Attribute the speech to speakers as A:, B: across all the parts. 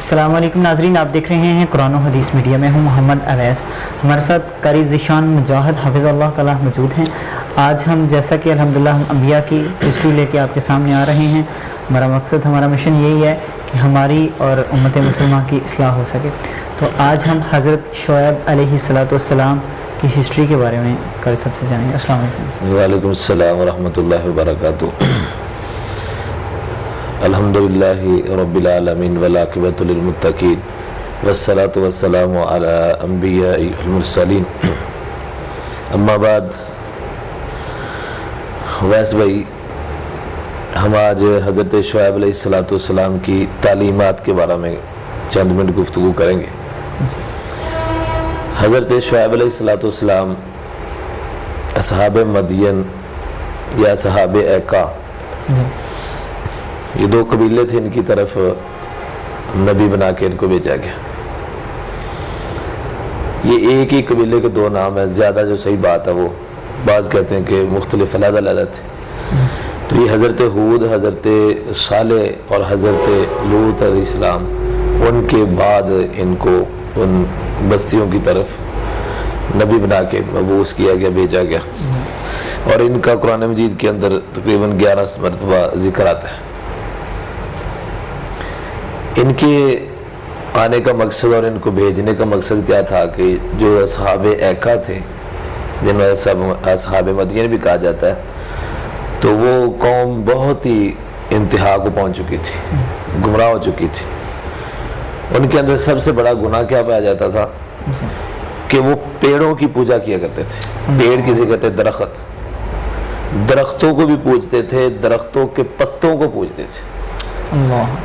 A: السلام علیکم ناظرین، آپ دیکھ رہے ہیں قرآن و حدیث میڈیا میں ہوں محمد اویس. ہمارے ساتھ قاری ذیشان مجاہد حافظ اللہ تعالیٰ موجود ہیں. آج ہم جیسا کہ الحمدللہ ہم انبیاء کی ہسٹری لے کے آپ کے سامنے آ رہے ہیں. ہمارا مقصد، ہمارا مشن یہی ہے کہ ہماری اور امت مسلمہ کی اصلاح ہو سکے. تو آج ہم حضرت شعیب علیہ السلام کی ہسٹری کے بارے میں قاری صاحب سے جانیں گے. السلام علیکم.
B: وعلیکم السلام ورحمۃ اللہ وبرکاتہ. الحمدللہ رب العالمین والعاقبۃ للمتقین والصلاۃ والسلام علی انبیاء المرسلین. اما بعد، ویس بھائی، ہم آج حضرت شعیب علیہ السلام کی تعلیمات کے بارے میں چند منٹ گفتگو کریں گے. حضرت شعیب علیہ السلام اصحاب مدین یا اصحاب ایکا، یہ دو قبیلے تھے، ان کی طرف نبی بنا کے ان کو بھیجا گیا. یہ ایک ہی قبیلے کے دو نام ہیں، زیادہ جو صحیح بات ہے وہ بعض کہتے ہیں کہ مختلف علیحدہ علیحدہ تھے. تو یہ حضرت ہود، حضرت صالح اور حضرت لوط علیہ السلام، ان کے بعد ان کو ان بستیوں کی طرف نبی بنا کے مبعوث کیا گیا، بھیجا گیا. اور ان کا قرآن مجید کے اندر تقریباً 11 مرتبہ ذکر آتا ہے. ان کے آنے کا مقصد اور ان کو بھیجنے کا مقصد کیا تھا کہ جو اصحاب ایکا تھے، جن میں اصحاب مدین بھی کہا جاتا ہے، تو وہ قوم بہت ہی انتہا کو پہنچ چکی تھی، گمراہ ہو چکی تھی. ان کے اندر سب سے بڑا گناہ کیا پایا جاتا تھا کہ وہ پیڑوں کی پوجا کیا کرتے تھے. پیڑ کسے کہتے ہیں؟ درخت. درختوں کو بھی پوجتے تھے، درختوں کے پتوں کو پوجتے تھے.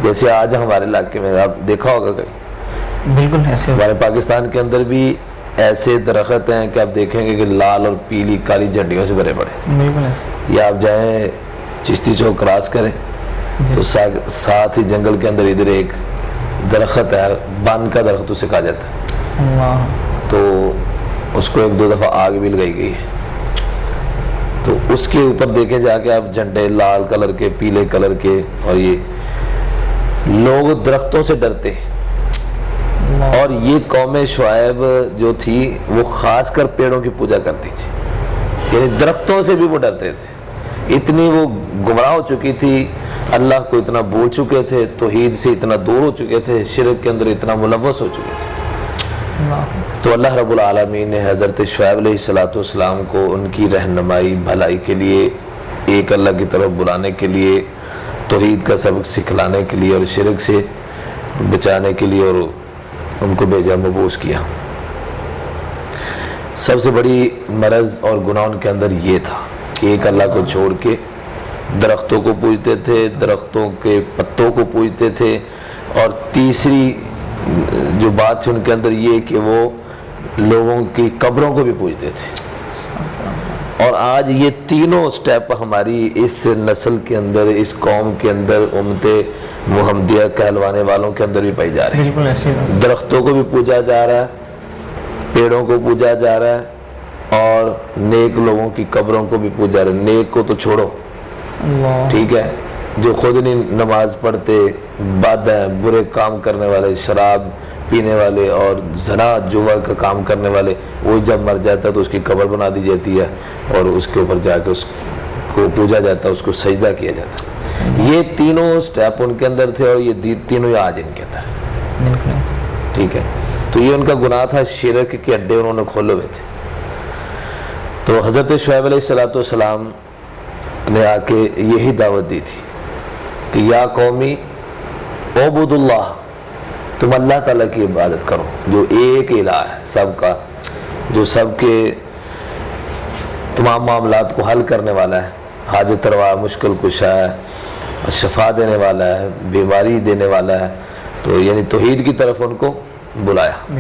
B: جیسے آج ہمارے علاقے میں آپ دیکھا ہوگا کہیں،
A: بالکل ایسے
B: ہمارے پاکستان کے اندر بھی ایسے درخت ہیں کہ آپ دیکھیں گے کہ لال اور پیلی کالی جھنڈیوں سے بھرے پڑے.
A: بالکل ایسے.
B: یا آپ جائیں چشتی چوک کراس کریں تو ساتھ ہی جنگل کے اندر ادھر ایک درخت ہے، بان کا درخت اسے کہا جاتا ہے. تو اس کو 1-2 دفعہ آگ بھی لگائی گئی ہے. تو اس کے اوپر دیکھیں جا کے آپ جھنڈے لال کلر کے، پیلے کلر کے، اور یہ لوگ درختوں سے ڈرتے. اور یہ قوم شعیب جو تھی وہ خاص کر پیڑوں کی پوجا کرتی تھی، یعنی درختوں سے بھی وہ ڈرتے تھے. اتنی وہ گمراہ ہو چکی تھی، اللہ کو اتنا بھول چکے تھے، توحید سے اتنا دور ہو چکے تھے، شرک کے اندر اتنا ملوث ہو چکے تھے. تو اللہ رب العالمین نے حضرت شعیب علیہ السلام کو ان کی رہنمائی، بھلائی کے لیے، ایک اللہ کی طرف بلانے کے لیے، توحید کا سبق سکھلانے کے لیے اور شرک سے بچانے کے لیے، اور ان کو بھیجا، مبعوث کیا. سب سے بڑی مرض اور گناہ ان کے اندر یہ تھا کہ ایک اللہ کو چھوڑ کے درختوں کو پوجتے تھے، درختوں کے پتوں کو پوجتے تھے. اور تیسری جو بات تھی ان کے اندر یہ کہ وہ لوگوں کی قبروں کو بھی پوجتے تھے. اور آج یہ تینوں سٹیپ ہماری اس نسل کے اندر، اس قوم کے اندر، امت محمدیہ کہلوانے والوں کے اندر بھی پائی جا رہی ہے. درختوں کو بھی پوجا جا رہا ہے، پیڑوں کو پوجا جا رہا ہے، اور نیک لوگوں کی قبروں کو بھی پوجا رہا ہے. نیک کو تو چھوڑو، ٹھیک ہے، جو خود نہیں نماز پڑھتے، بد ہیں، برے کام کرنے والے، شراب پینے والے اور زنا جوا کا کام کرنے والے، وہ جب مر جاتا ہے تو اس کی قبر بنا دی جاتی ہے اور اس کے اوپر جا کے اس کو پوجا جاتا ہے، اس کو سجدہ کیا جاتا ہے. یہ تینوں سٹیپ ان کے اندر تھے، اور یہ تینوں آج ان کے اندر، ٹھیک ہے. تو یہ ان کا گناہ تھا، شرک کے اڈے انہوں نے کھولے ہوئے تھے. تو حضرت شعیب علیہ السلام نے آ کے یہی دعوت دی تھی کہ یا قومی اعبدوا اللہ، تم اللہ تعالیٰ کی عبادت کرو جو ایک الہ ہے سب کا، جو سب کے تمام معاملات کو حل کرنے والا ہے، حاجت روا، مشکل کشا ہے، شفا دینے والا ہے، بیماری دینے والا ہے. تو یعنی توحید کی طرف ان کو بلایا.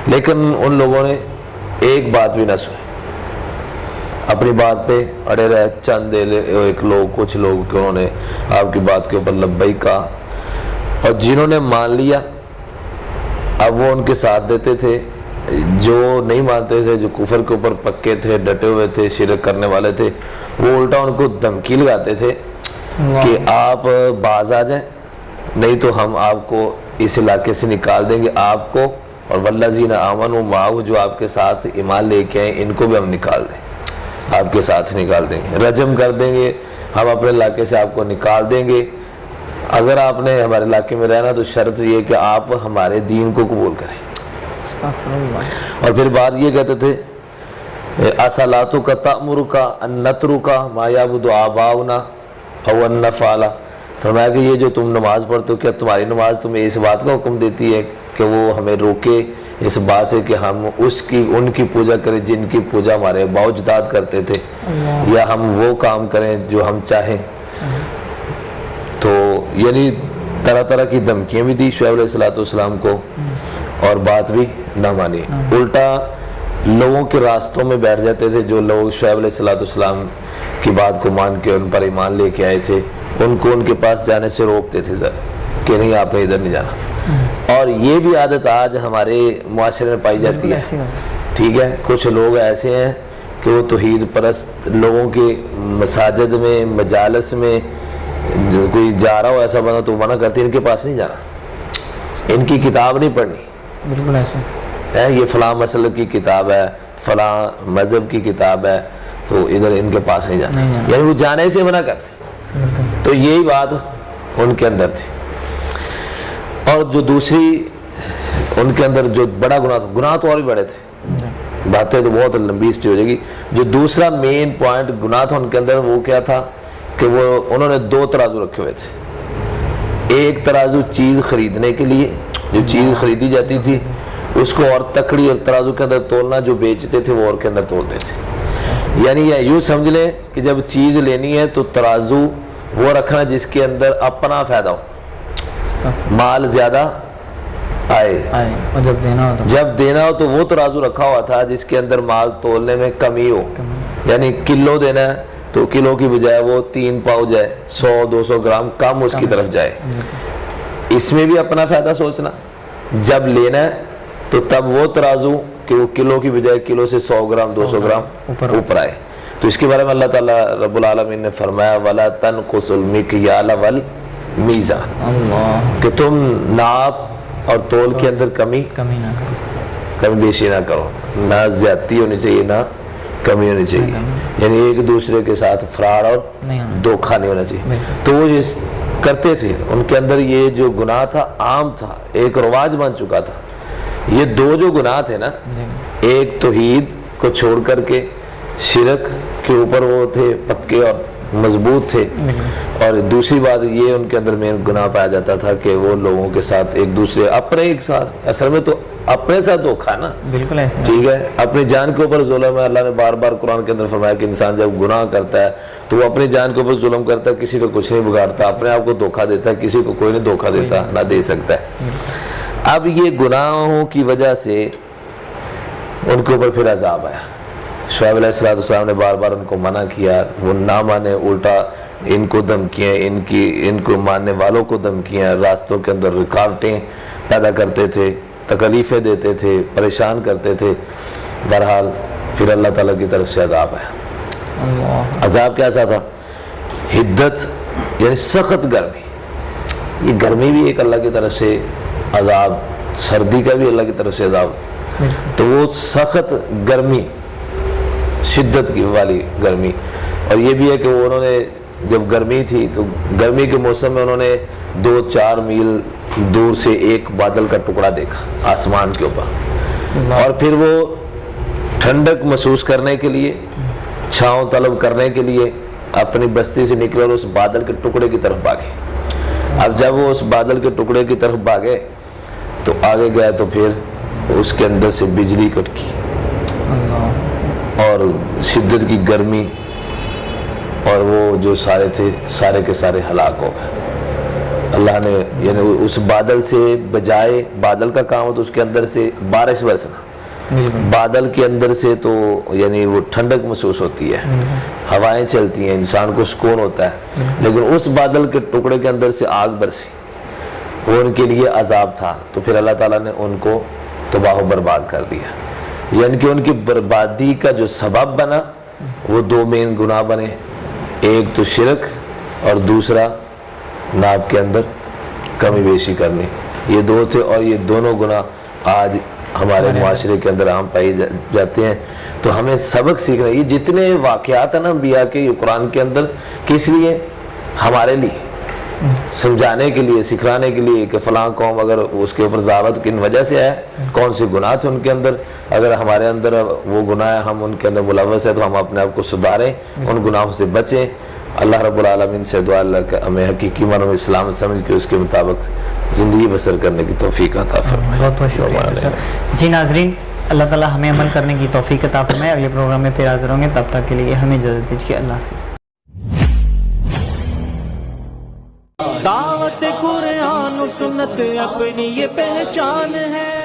B: لیکن ان لوگوں نے ایک بات بھی نہ سنی، اپنی بات پہ اڑے رہے. چند ایک لوگ، کچھ لوگ کہ انہوں نے آپ کی بات کے اوپر لبیک کہا، اور جنہوں نے مان لیا اب وہ ان کے ساتھ دیتے تھے. جو نہیں مانتے تھے، جو کفر کے اوپر پکے تھے، ڈٹے ہوئے تھے، شرک کرنے والے تھے، وہ الٹا ان کو دھمکی لگاتے تھے کہ آپ باز آ جائیں، نہیں تو ہم آپ کو اس علاقے سے نکال دیں گے آپ کو، اور والذین آمنوا معہ، جو آپ کے ساتھ ایمان لے کے آئے ان کو بھی ہم نکال دیں، آپ کے ساتھ نکال دیں گے، رجم کر دیں گے، ہم اپنے علاقے سے آپ کو نکال دیں گے۔ اگر آپ نے ہمارے علاقے میں رہنا تو شرط یہ کہ آپ ہمارے دین کو قبول کریں۔ اور پھر بات یہ کہتے تھے اصلاتک تأمرک ان نترک ما یعبد آباؤنا او ان نفعل، فرمایا کہ یہ جو تم نماز پڑھتے ہو، کیا تمہاری نماز تمہیں اس بات کا حکم دیتی ہے کہ وہ ہمیں روکے اس بات سے کہ ہم ان کی پوجا کریں جن کی پوجا ہمارے آباء و اجداد کرتے تھے، یا ہم وہ کام کریں جو ہم چاہیں؟ تو یعنی طرح طرح کی دھمکیاں بھی دی شعیب علیہ السلام کو، اور بات بھی نہ مانی، الٹا لوگوں کے راستوں میں بیٹھ جاتے تھے۔ جو لوگ شعیب علیہ السلام کی بات کو مان کے ان پر ایمان لے کے آئے تھے، ان کو ان کے پاس جانے سے روکتے تھے کہ نہیں، آپ نے ادھر نہیں جانا۔ اور یہ بھی عادت آج ہمارے معاشرے میں پائی جاتی ہے، ٹھیک ہے؟ کچھ لوگ ایسے ہیں کہ وہ توحید پرست لوگوں کے مساجد میں، مجالس میں کوئی جا رہا ہو ایسا بنا تو منع کرتے ہیں، ان کے پاس نہیں جانا، ان کی کتاب نہیں پڑھنی،
A: بالکل ایسا
B: ہے یہ فلاں مسلک کی کتاب ہے، فلاں مذہب کی کتاب ہے، تو ادھر ان کے پاس نہیں جانا، یعنی وہ جانے سے منع کرتے۔ تو یہی بات ان کے اندر تھی۔ اور جو دوسری ان کے اندر جو بڑا گناہ تھا، گناہ تو اور بھی بڑے تھے، باتیں تو بہت لمبی ہو جائے گی۔ جو دوسرا مین پوائنٹ گناہ تھا ان کے اندر، وہ کیا تھا کہ وہ انہوں نے 2 ترازو رکھے ہوئے تھے۔ ایک ترازو چیز خریدنے کے لیے، جو چیز خریدی جاتی تھی اس کو اور تکڑی اور ترازو کے اندر تولنا، جو بیچتے تھے وہ اور کے اندر تولتے تھے۔ یعنی یہ یوں سمجھ لیں کہ جب چیز لینی ہے تو ترازو وہ رکھنا جس کے اندر اپنا فائدہ ہو، مال زیادہ آئے،
A: اور
B: جب دینا ہو تو وہ ترازو رکھا ہوا تھا جس کے اندر مال تولنے میں کمی ہو، یعنی کلو دینا ہے تو کلو کی بجائے وہ 3 پاؤ جائے، 100-200 گرام کم اس کی طرف جائے۔ اس میں بھی اپنا فائدہ سوچنا، جب لینا ہے تو تب وہ ترازو کہ وہ کلو کی بجائے کلو سے 100 گرام 200 گرام اوپر آئے۔ تو اس کے بارے میں اللہ تعالیٰ رب العالمین نے فرمایا وَلَا تَنْقُصُ الْمِكْيَالَ وَالْمِيزَانَ، کہ تم ناپ اور تول کے اندر کمی بیشی نہ کرو، نہ زیادتی ہونی چاہیے نہ کمی ہونی چاہیے، یعنی ایک دوسرے کے ساتھ فراڈ اور دھوکہ نہیں ہونا چاہیے۔ تو وہ جس کرتے تھے ان کے اندر یہ جو گناہ تھا عام تھا، ایک رواج بن چکا تھا۔ یہ 2 جو گناہ تھے نا، ایک توحید کو چھوڑ کر کے شرک کے اوپر وہ تھے پکے اور مضبوط تھے، اور دوسری بات یہ ان کے اندر میں گناہ پایا جاتا تھا کہ وہ لوگوں کے ساتھ ایک دوسرے اپنے ایک ساتھ، اصل میں تو اپنے ساتھ دھوکا نا،
A: بالکل ایسا،
B: ٹھیک ہے؟ اپنی جان کے اوپر ظلم ہے۔ اللہ نے بار بار قرآن کے اندر فرمایا کہ انسان جب گناہ کرتا ہے تو وہ اپنی جان کے اوپر ظلم کرتا ہے، کسی کو کچھ نہیں بگاڑتا، اپنے آپ کو دھوکا دیتا ہے، کسی کو کوئی نہیں دھوکا دیتا نہ دے سکتا ہے۔ اب یہ گناہوں کی وجہ سے ان کے اوپر پھر عذاب آیا۔ شعیب علیہ السلام نے بار بار ان کو منع کیا، وہ نہ مانے، الٹا ان کو دھمکیاں، ان کو ماننے والوں کو دھمکیاں، راستوں کے اندر رکاوٹیں پیدا کرتے تھے، تکلیفیں دیتے تھے، پریشان کرتے تھے۔ بہرحال پھر اللہ تعالیٰ کی طرف سے عذاب آیا۔ عذاب کیسا تھا؟ حدت، یعنی سخت گرمی۔ یہ گرمی بھی ایک اللہ کی طرف سے عذاب، سردی کا بھی اللہ کی طرف سے عذاب۔ تو وہ سخت گرمی، شدت کی والی گرمی، اور یہ بھی ہے کہ وہ انہوں نے جب گرمی تھی تو گرمی کے موسم میں انہوں نے 2-4 میل دور سے ایک بادل کا ٹکڑا دیکھا آسمان کے اوپر، اور پھر وہ ٹھنڈک محسوس کرنے کے لیے، چھاؤں طلب کرنے کے لیے اپنی بستی سے نکلے اور اس بادل کے ٹکڑے کی طرف بھاگے۔ اب جب وہ اس بادل کے ٹکڑے کی طرف بھاگے تو آگے گئے تو پھر اس کے اندر سے بجلی کٹکی اور شدت کی گرمی، اور وہ جو سارے تھے سارے کے سارے ہلاک ہو گئے۔ اللہ نے یعنی اس بادل سے بجائے، بادل کا کام ہو تو اس کے اندر سے بارش برسنا، بادل کے اندر سے تو یعنی وہ ٹھنڈک محسوس ہوتی ہے، ہوائیں چلتی ہیں، انسان کو سکون ہوتا ہے، لیکن اس بادل کے ٹکڑے کے اندر سے آگ برسی، وہ ان کے لیے عذاب تھا۔ تو پھر اللہ تعالیٰ نے ان کو تباہ و برباد کر دیا، یعنی کہ ان کی بربادی کا جو سبب بنا وہ 2 مین گناہ بنے، ایک تو شرک اور دوسرا ناپ کے اندر کمی بیشی کرنی، یہ دو تھے اور یہ دونوں گناہ آج ہمارے معاشرے کے اندر عام پائی جاتے ہیں. تو ہمیں سبق سیکھنا ہے. یہ جتنے واقعات ہیں نا انبیاء کے یہ قرآن کے اندر کس لیے؟ ہمارے لیے سمجھانے کے لیے، سکھلانے کے لیے کہ فلاں قوم اگر اس کے اوپر ضابط کن وجہ سے ہے، کون سے گناہ تھے ان کے اندر، اگر ہمارے اندر وہ گناہ ہے ہم ان کے اندر ملوث ہیں تو ہم اپنے آپ کو سدھاریں، ان گناہوں سے بچیں. اللہ رب العالمین سے دعا اللہ کہ ہمیں حقیقی معنوں میں اسلام سمجھ کے اس کے مطابق زندگی بسر کرنے کی توفیق عطا فرمائے.
A: بہت بہت شکریہ سر. جی ناظرین، اللہ تعالیٰ ہمیں عمل کرنے کی توفیق عطا فرمائے. اگلے پروگرام میں پھر حاضر ہوں گے، تب تک کے لیے ہمیں اجازت دیجیے. اللہ حافظ.
C: دعوت قرآن و سنت اپنی یہ پہچان ہے.